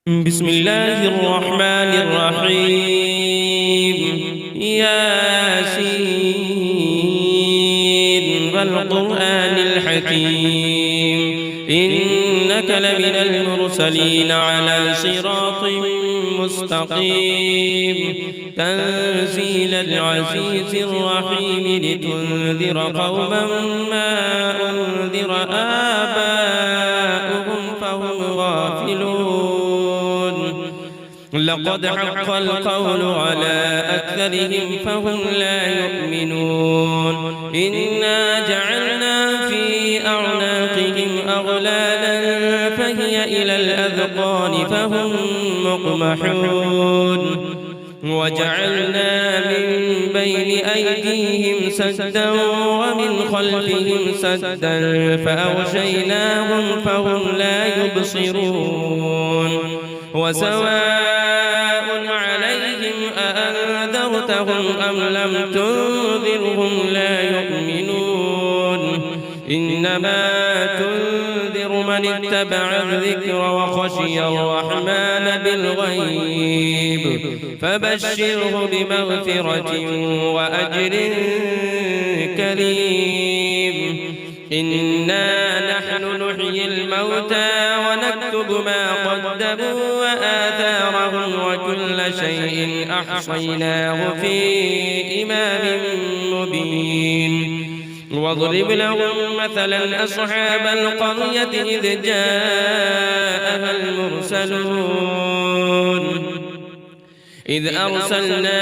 بسم الله الرحمن الرحيم. ياسين والقرآن الحكيم إنك لمن المرسلين على صراط مستقيم تنزيل العزيز الرحيم لتنذر قوما ما أنذر آباؤهم فهم غافلون. لقد حق القول على أكثرهم فهم لا يؤمنون. إنا جعلنا في أعناقهم أغلالا فهي إلى الأذقان فهم مقمحون. وجعلنا من بين أيديهم سدا ومن خلفهم سدا فأغشيناهم فهم لا يبصرون. وسواء عليهم أأنذرتهم أم لم تنذرهم لا يؤمنون. إنما تنذر من اتبع الذكر وخشي الرحمن بالغيب فبشره بمغفرة وأجر كريم. إنا نحن نحيي الموتى ونكتب ما قدموا وآثارهم وكل شيء أحصيناه في إمام مبين. واضرب لهم مثلا أصحاب القرية إذ جاءها المرسلون إذ أرسلنا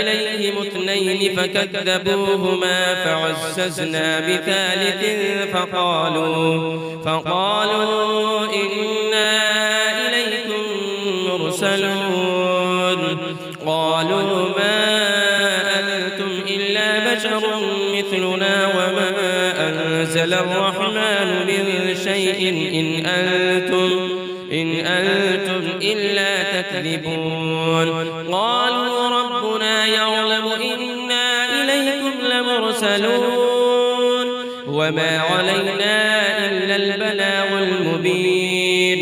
إليهم اثنين فكذبوهما فعززنا بثالث فقالوا إنا إليكم مرسلون. قالوا ما أنتم إلا بشر مثلنا وما أنزل الرحمن من شيء إن أنتم إلا تكذبون. قالوا ربنا يعلم إنا إليكم لمرسلون وما علينا إلا البلاغ المبين.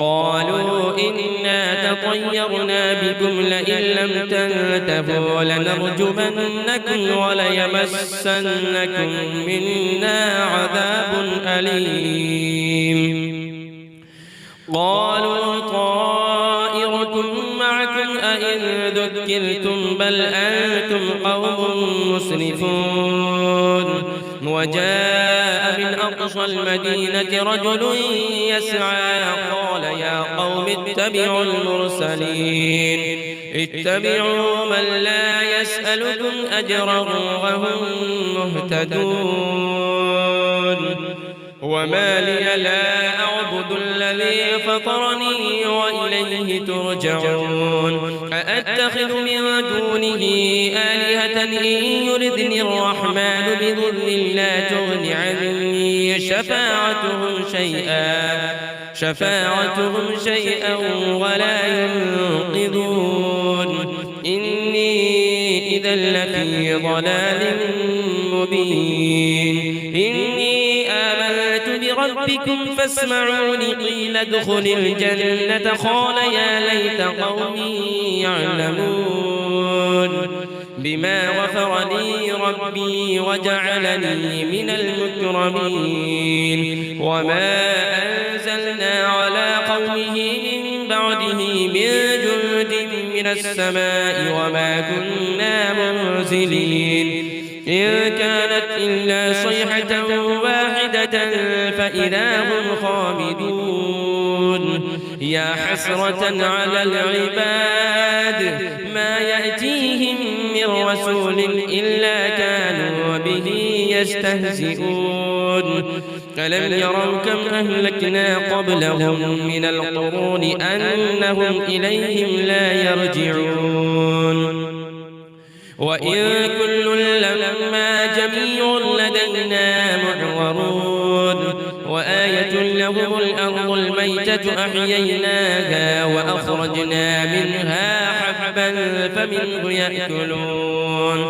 قالوا إنا تطيرنا بكم لئن لم تنتهوا لنرجمنكم وليمسنكم منا عذاب أليم. قالوا طائركم معكم أئن ذكرتم بل أنتم قوم مسرفون. وجاء من أقصى المدينة رجل يسعى قال يا قوم اتبعوا المرسلين اتبعوا من لا يسألكم أجرا وهم مهتدون. وما لي لا أعبد الذي فطرني وإليه ترجعون. أأتخذ من دونه آلهة إن يردني الرحمن بضر لا تغن عني شفاعتهم شيئا ولا ينقذون. إني إذا لفي ضلال مبين. إني آمنت بربكم فاسمعوني قيل ادخل الجنة قال يا ليت قومي يعلمون بما غفر لي ربي وجعلني من المكرمين. وما أنزلنا على قومه من بعده من جند من السماء وما كنا منزلين. إن كانت إلا صيحة واحدة فإذا هم خامدون. يا حسرة على العباد ما يأتيهم من رسول إلا كانوا به يستهزئون. ألم يروا كم أهلكنا قبلهم من القرون أنهم إليهم لا يرجعون. وإن كل لما جميع لدينا محضرون. وآية لهم الأرض الميتة أحييناها وأخرجنا منها حبا فمنه يأكلون.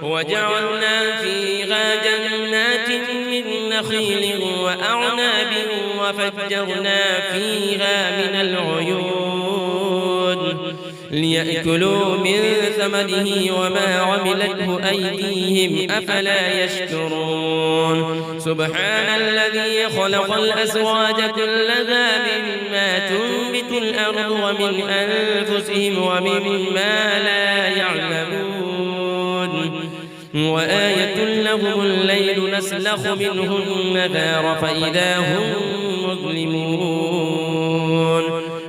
وجعلنا فيها جنات من نخيل وأعناب وفجرنا فيها من العيون ليأكلوا من ثمره وما عملته أيديهم أفلا يشكرون سبحان الذي خلق الأزواج كلها مما تنبت الأرض ومن أنفسهم ومما لا يعلمون وآية لهم الليل نسلخ منه النهار فإذا هم مظلمون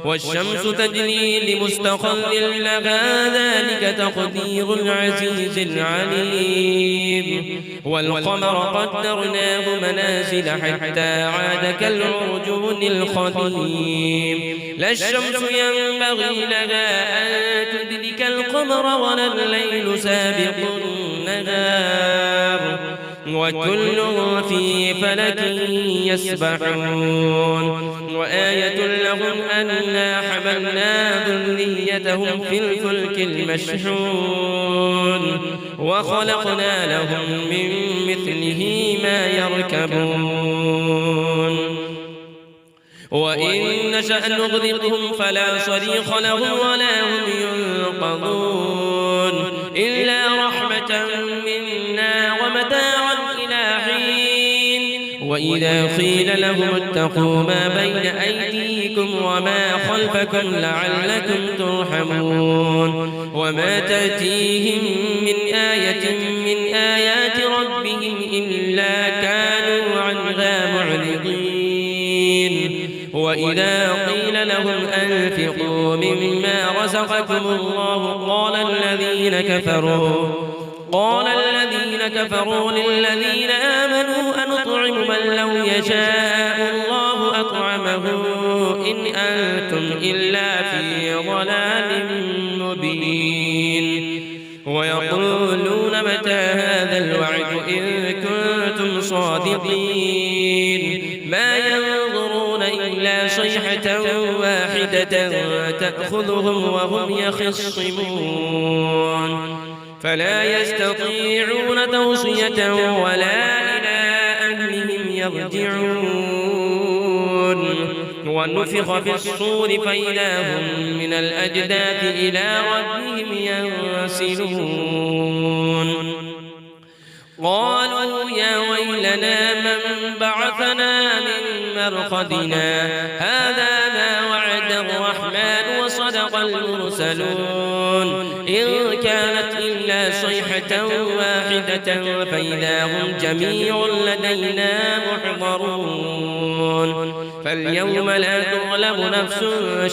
والشمس تجري لمستقر لها ذلك تقدير العزيز العليم والقمر قدرناه منازل حتى عاد كالعرجون القديم لا الشمس ينبغي لها أن تدرك القمر ولا الليل سابق النهار وكل في فلك يسبحون وآية لهم أنا حملنا ذريتهم في الفلك المشحون وخلقنا لهم من مثله ما يركبون وإن نشأ نغرقهم فلا صريخ لهم ولا هم ينقذون إلا رحمة منا ومتاعا إلى حين وإذا قيل لهم اتقوا ما بين أيديكم وما خلفكم لعلكم ترحمون وما تأتيهم من آية من آيات ربهم إلا كانوا عنها معرضين وإذا قيل لهم أنفقوا مما رزقكم الله قال الذين كفروا للذين آمنوا أنطعم من لو يشاء الله أطعمه إن أنتم إلا في ضلال مبين ويقولون متى هذا الوعد إن كنتم صادقين ما ينظرون إلا صيحة واحدة تأخذهم وهم يخصمون فلا يستطيعون توصية ولا إلى أهلهم يرجعون ونفخ في الصور فإذا هم من الأجداث إلى ربهم ينسلون قالوا يا ويلنا من بعثنا من مرقدنا هذا ما وعد الرحمن وصدق المرسلون إن كانت إلا صيحة واحدة فإذا هم جميع لدينا محضرون فاليوم لا تظلم نفس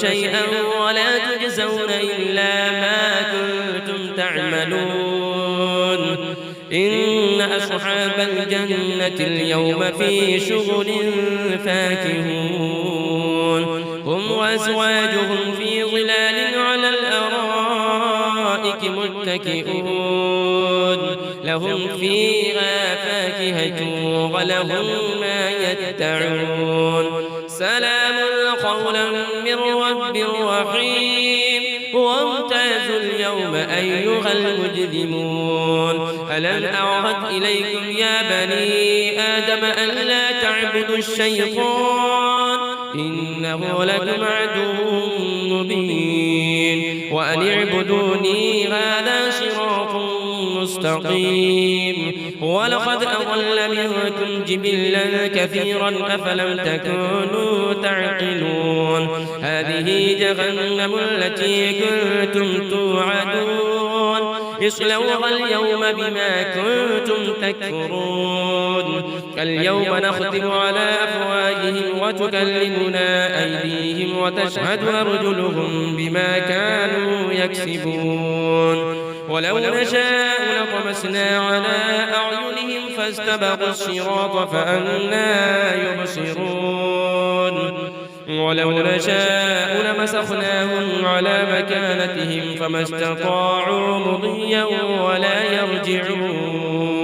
شيئا ولا تجزون إلا ما كنتم تعملون إن أصحاب الجنة اليوم في شغل فاكهون هم وأزواجهم في ظلال على الأرائك متكئون لهم فيها فاكهة ولهم ما يدعون سلام قولا من رب رحيم وامتازوا اليوم أيها المجرمون ألم أعهد إليكم يا بني آدم ألا تعبدوا الشيطان إنه لكم عدو مبين وأن اعبدوني هذا صراط مستقيم ولقد أضل منكم جبلا كثيرا أفلم تكونوا تعقلون هذه جهنم التي كنتم توعدون اصلوها اليوم بما كنتم تكفرون اليوم نختم على أفواههم وتكلمنا أيديهم وتشهد أرجلهم بما كانوا يكسبون ولو نشاء لطمسنا على أعينهم فاستبقوا الصراط فأنى يبصرون ولو نشاء لمسخناهم على مكانتهم فما استطاعوا مضيا ولا يرجعون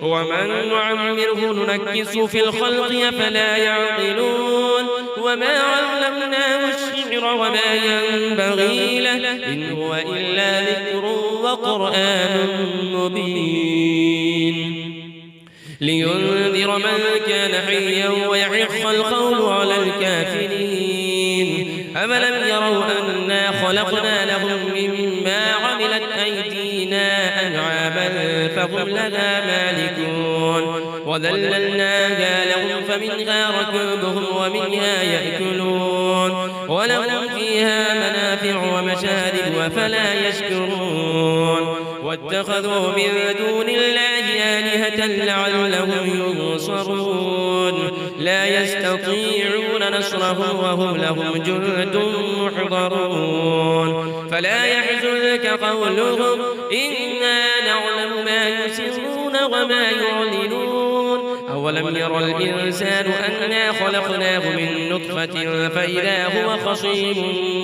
ومن نعمره ننكس في الخلق فلا يعقلون وما علمناه الشعر وما ينبغي له إن هو إلا ذكر وقرآن مبين لينذر من كان حيا ويحق القول على الكافرين أفلم يروا أنا أنا خلقنا لهم مما عملت أيدينا أنعاما فهم لها مالكون وذللناها لهم فمنها ركوبهم ومنها يأكلون ولهم فيها منافع ومشارب أفلا يشكرون واتخذوا من دون الله آلهة لعلهم ينصرون لا يستطيعون نصرهم وهم لهم جند محضرون فلا يحزنك قولهم إنا نعلم ما يسرون وما يعلنون أولم ير الإنسان أنا خلقناه من نطفة فإذا هو خصيم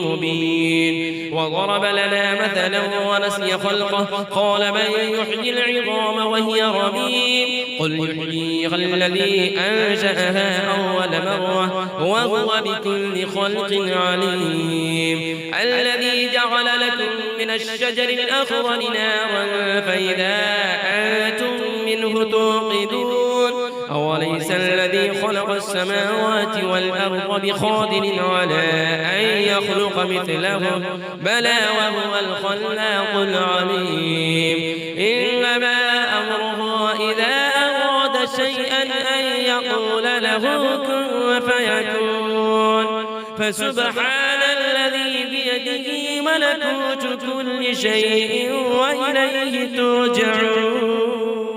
مبين وضرب لنا مثلا ونسي خلقه قال من يحيي العظام وهي رميم قل يحييها الذي أنشأها أول مرة وهو بكل خلق عليم الذي جعل لكم من الشجر الأخضر نارا فإذا أنتم منه توقدون أوليس الذي خلق السماوات والأرض بقادر على أن يخلق مثلهم بلى وهو الخلاق العليم إنما أمره إذا أراد شيئا أن يقول له كن فيكون فسبحان الذي بيده ملكوت كل شيء وإليه ترجعون.